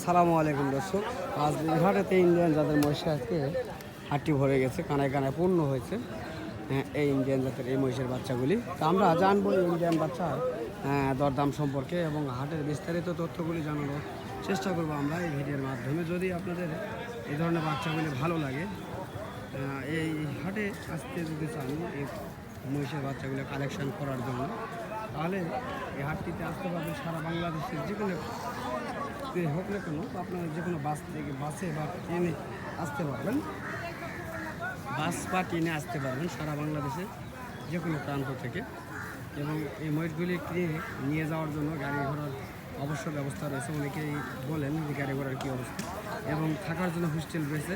সালামু আলাইকুম দর্শক, আজ হাটেতে ইন্ডিয়ান জাতের মহিষ আজকে হাটটি ভরে গেছে, কানায় কানায় পূর্ণ হয়েছে। এই ইন্ডিয়ান জাতের এই মহিষের বাচ্চাগুলি তা আমরা জানবো ইন্ডিয়ান বাচ্চা দরদাম সম্পর্কে এবং হাটের বিস্তারিত তথ্যগুলি জানানোর চেষ্টা করবো আমরা এই ভিডিওর মাধ্যমে। যদি আপনাদের এই ধরনের বাচ্চাগুলি ভালো লাগে, এই হাটে আসতে যদি চান এই মহিষের বাচ্চাগুলো কালেকশন করার জন্য, তাহলে এই হাটটিতে আসতে পারবেন। সারা বাংলাদেশের যে কোনো হোক না কেন, আপনারা যে কোনো বাস থেকে বাসে বা ট্রেনে আসতে পারবেন, বাস বা ট্রেনে আসতে পারবেন সারা বাংলাদেশে যে কোনো প্রান্ত থেকে। এবং এই মহিষগুলি কিনে নিয়ে যাওয়ার জন্য গাড়ি ঘোড়ার অবশ্য ব্যবস্থা রয়েছে। অনেকেই বলেন যে গাড়ি ঘোড়ার কী অবস্থা, এবং থাকার জন্য হোস্টেল রয়েছে।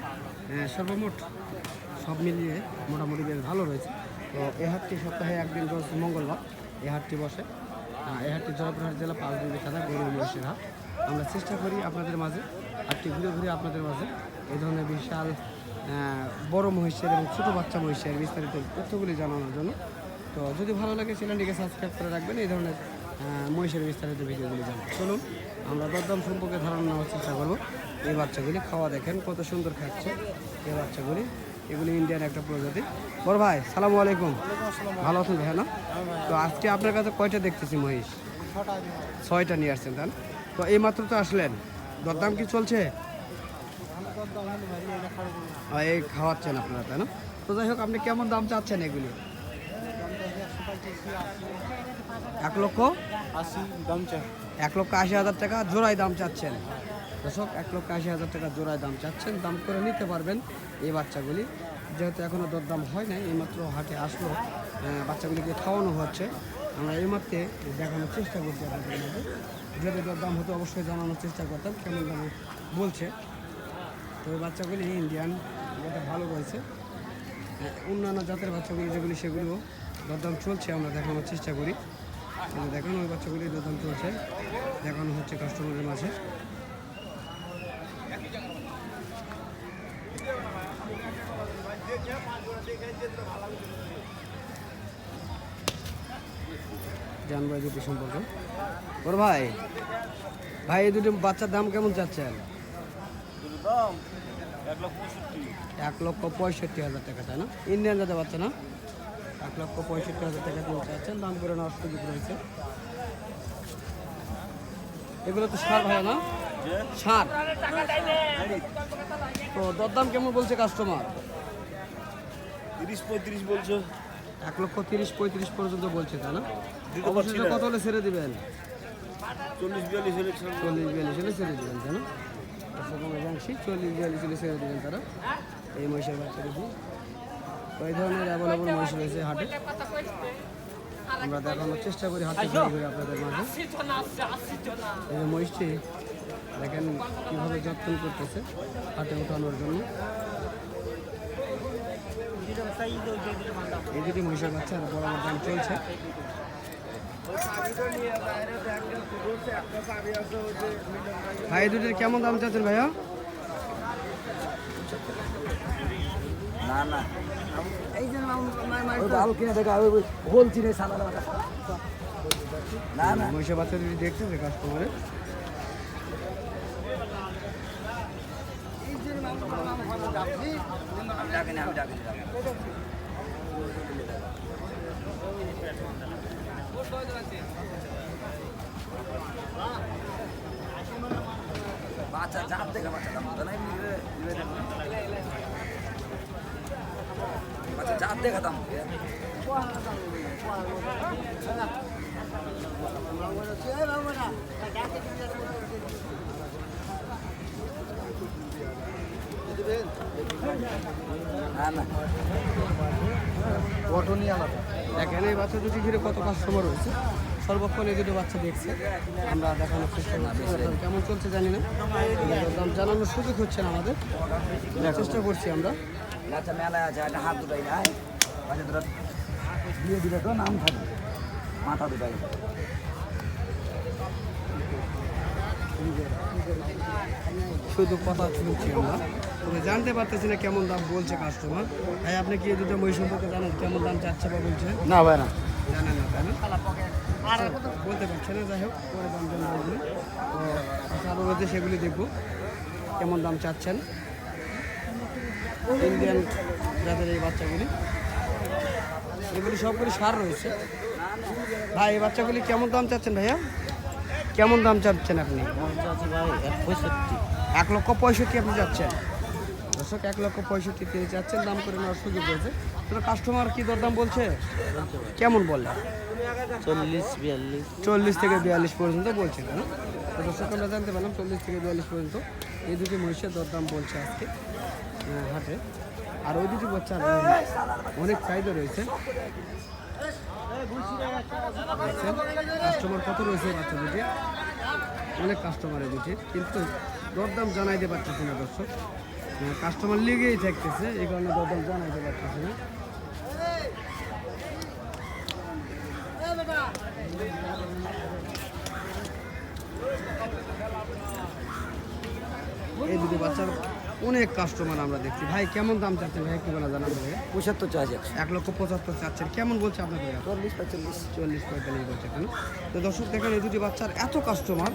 সর্বমোট সব মিলিয়ে মোটামুটি বেশ ভালো রয়েছে। তো এই হাটটি সপ্তাহে একদিন রোজ মঙ্গলবার এই হাটটি বসে। এই হাটটি জয়পুরহাট জেলা 5 ডিগ্রি থানা গরু মহিষের হাট। আমরা চেষ্টা করি আপনাদের মাঝে হাটটি ঘুরে ঘুরে আপনাদের মাঝে এই ধরনের বিশাল বড় মহিষের এবং ছোটো বাচ্চা মহিষের বিস্তারিত তথ্যগুলি জানানোর জন্য। তো যদি ভালো লাগে চ্যানেলটিকে সাবস্ক্রাইব করে রাখবেন এই ধরনের মহিষের বিস্তারিত ভিডিওগুলি জানান। চলুন আমরা দরদাম সম্পর্কে ধারণা নেওয়ার চেষ্টা করবো। এই বাচ্চাগুলি খাওয়া দেখেন কত সুন্দর খাচ্ছে এই বাচ্চাগুলি। এগুলি ইন্ডিয়ান একটা প্রজাতি। বড় ভাই সালামু আলাইকুম, ভালো আছেন ভাই? না, তো আজকে আপনার কাছে কয়টা দেখতেছি মহিষ? 6টা নিয়ে আসছেন, তাই না? তো এই মাত্র তো আসলেন, দরদাম কি চলছে? এই খাওয়াচ্ছেন আপনারা, তাই না? তো যাই হোক, আপনি কেমন দাম চাচ্ছেন এগুলি? 1,80,000 টাকা জোড়ায় দাম চাচ্ছেন দর্শক। 1,80,000 টাকা জোড়ায় দাম চাচ্ছেন। দাম করে নিতে পারবেন এই বাচ্চাগুলি, যেহেতু এখনও দরদাম হয় না, এইমাত্র হাটে আসলো, বাচ্চাগুলিকে খাওয়ানো হচ্ছে। আমরা এইমাত্রে দেখানোর চেষ্টা করছি আপনাদের মধ্যে। যদি দরদাম হতো অবশ্যই জানানোর চেষ্টা করতাম কেমন দামে বলছে। তো এই বাচ্চাগুলি ইন্ডিয়ান এটা ভালো রয়েছে। অন্যান্য জাতের বাচ্চাগুলি যেগুলি সেগুলো দরদাম চলছে, আমরা দেখানোর চেষ্টা করি। দেখানো ওই বাচ্চাগুলি দরদাম চলছে, দেখানো হচ্ছে কাস্টমারের মাঝে। জানবো এই দুটি সম্পর্কে। ওর ভাই এই দুটি বাচ্চার দাম কেমন চাচ্ছেন? 1,65,000 টাকা, তাই না? ইন্ডিয়ান জাতের বাচ্চা না? 1,65,000 টাকা দিয়ে চাচ্ছেন, দাম করে নেওয়ার সুযোগ রয়েছে। এগুলো তো সার ভাই না? সার। তো দরদাম কেমন বলছে কাস্টমার? 30-35 বলছো। 1,30,35 পর্যন্ত বলছে, তাই না? অবশ্যই কত হলে ছেড়ে দিবেন? 40-42 হলে 40-42 হলে ছেড়ে দিবেন, তাই না? 40-42 হলে ছেড়ে দিবেন তারা এই মহিষের বাচ্চা দেখি। তো এই ধরনের অ্যাভেলেবল মহিষ রয়েছে হাটে। আমরা দেখানোর চেষ্টা করি হাটে ঘুরে ঘুরে আপনাদের মাঝে। এই যে মহিষটি দেখেন কীভাবে যত্ন করতেছে হাটে ওঠানোর জন্য। এই দুটি মহিষের বাচ্চা আর বড় দাম চলছে। ভাই দুটির কেমন দাম চাচ্ছেন ভাইয়া? না এই যে ভালো কিনে দেখা বলছি রে সাদা না মহিষের বাচ্চা যদি দেখছেন যে কাস্টমারে বাচ্চা জাত দেখা বাচ্চা জাত দেখা দাম দেখেন এই বাচ্চা দুটি ঘিরে কত কাস্টমার রয়েছে। সর্বক্ষণ এই দুটো বাচ্চা দেখছে, আমরা দেখানোর চেষ্টা করছি। কেমন চলছে জানি না, দাম জানানোর সুযোগ হচ্ছে না আমাদের, চেষ্টা করছি আমরা। বাচ্চা মেলায় আছে, একটা হাত দুটাই নাই, বাচ্চা দুটো দিয়ে দিলে তো নাম থাকবে, মাথা দুটাই। শুধু কথা শুনছি আমরা, তবে জানতে পারতেছি না কেমন দাম বলছে কাস্টমার। ভাই আপনি কি এই দুটো মহিষ সম্পর্কে জানেন কেমন দাম চাচ্ছে বা বলছে? না ভাই না, জানেন না, তাই না? বলতে পারছে না। যাই হোক, পরে দাম জানবো। তো আরও রয়েছে সেগুলি দেখব কেমন দাম চাচ্ছেন ইন্ডিয়ান জাতের এই বাচ্চাগুলি। এগুলি সবগুলি সার রয়েছে। ভাই এই বাচ্চাগুলি কেমন দাম চাচ্ছেন ভাইয়া? কেমন দাম চাচ্ছেন আপনি? 1,65,000 আপনি যাচ্ছেন। দর্শক 1,65,000 তিনি চাচ্ছেন, দাম করে নেওয়ার সুযোগ রয়েছে। তো কাস্টমার কি দরদাম বলছে? কেমন বললে? 40 থেকে 42 পর্যন্ত বলছে না? তো দর্শক আমরা জানতে পারলাম 40 থেকে 42 পর্যন্ত এই দুটি মহিষের দরদাম বলছে আজকে হাটে। আর ওই দুটি বাচ্চার অনেক চাহিদা রয়েছে। কাস্টমার কত রয়েছে বাচ্চা দুটি? অনেক কাস্টমারের দুটি, কিন্তু দরদাম জানাইতে পারতেছে না দর্শক। কাস্টমার লেগেই থাকতেছে, এই কারণে দরদাম জানাইতে পারতেছে না। এই দুটি বাচ্চার অনেক কাস্টমার আমরা দেখছি। ভাই কেমন দাম চাচ্ছেন ভাই? একটু বলা জানাবো ভাই। 75 চার্জ 1,75,000 চাচ্ছেন। কেমন বলছে আপনাকে? 40-45 বলছে কেন? তো দর্শক দেখেন এই দুটি বাচ্চার এত কাস্টমার,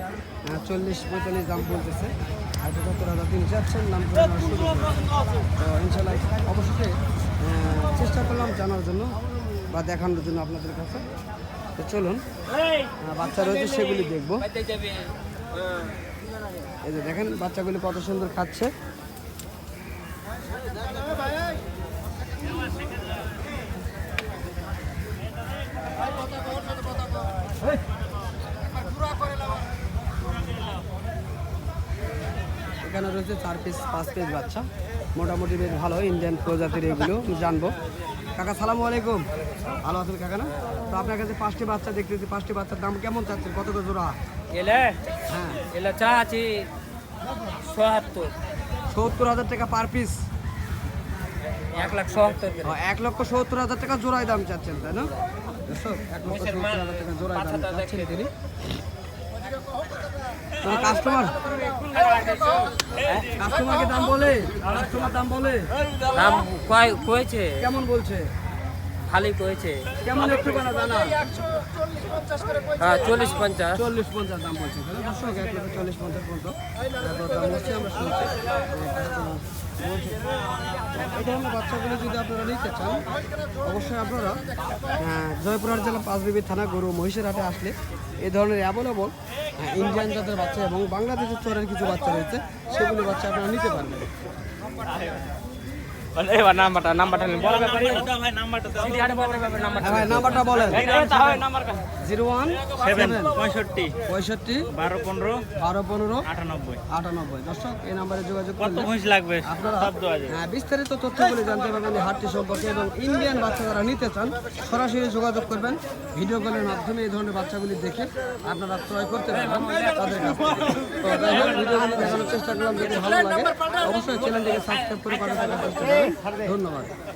40-45 দাম বলতেছে। আর 75,000 তিনি চাচ্ছেন, দাম করে নেওয়ার সুযোগ রয়েছে। তো ইনশাল্লাহ অবশ্যই চেষ্টা করলাম জানার জন্য বা দেখানোর জন্য আপনাদের কাছে। তো চলুন বাচ্চা রয়েছে সেগুলি দেখবো। এই যে দেখেন বাচ্চাগুলি কত সুন্দর খাচ্ছে। এখানে রয়েছে 4 পিস 5 পিস বাচ্চা, মোটামুটি বেশ ভালো ইন্ডিয়ান প্রজাতির এগুলো জানবো। কাকা সালামু আলাইকুম, ভালো আছেন কাকা না? তো আপনার কাছে 5টি বাচ্চা দেখতেছি, 5টি বাচ্চার দাম কেমন চাচ্ছেন? কত করে জোড়া? হ্যাঁ, এলা চা আছে 70,000 টাকা পার পিস। 1,70,000 1,70,000 টাকা জোড়ায় দাম চাচ্ছেন, তাই না? 1,70,000 টাকা জোড়ায় দাম চাচ্ছেন তিনি। কাস্টমারকে দাম বলে, কাস্টমার দাম বলে, দাম কয়েছে কেমন বলছে? খালি কয়েছে কেমন একটু বানা জানা? 40-50 40-50 দাম বলছে। তাহলে দর্শক 1,40,50 পর্যন্ত দাম বলছে, আমরা শুনছি। এই ধরনের বাচ্চাগুলো যদি আপনারা নিতে চান অবশ্যই আপনারা জয়পুরহাট জেলা পাঁচবিবি থানা গরু মহিষের হাটে আসলে এই ধরনের অ্যাভেলেবল ইন্ডিয়ান জাতের বাচ্চা এবং বাংলাদেশের চরের কিছু বাচ্চা রয়েছে, সেগুলি বাচ্চা আপনারা নিতে পারবেন। নাম্বারটা ভাই নাম্বারটা বলেন। 01 65 12-15 98। দর্শক এই নাম্বারে যোগাযোগ করলে আপনারা বিস্তারিত তথ্যগুলি জানতে পারবেন এই হাটটি সম্পর্কে এবং ইন্ডিয়ান বাচ্চা যারা নিতে চান সরাসরি যোগাযোগ করবেন। ভিডিও কলের মাধ্যমে এই ধরনের বাচ্চাগুলি দেখে আপনারা ক্রয় করতে পারবেন তাদের কাছে। তো যাই হোক ভিডিওগুলি দেখানোর চেষ্টা করলাম, যদি ভালো লাগে অবশ্যই চ্যানেলটিকে সাবস্ক্রাইব করে পাশে থাকার চেষ্টা করবেন। ধন্যবাদ।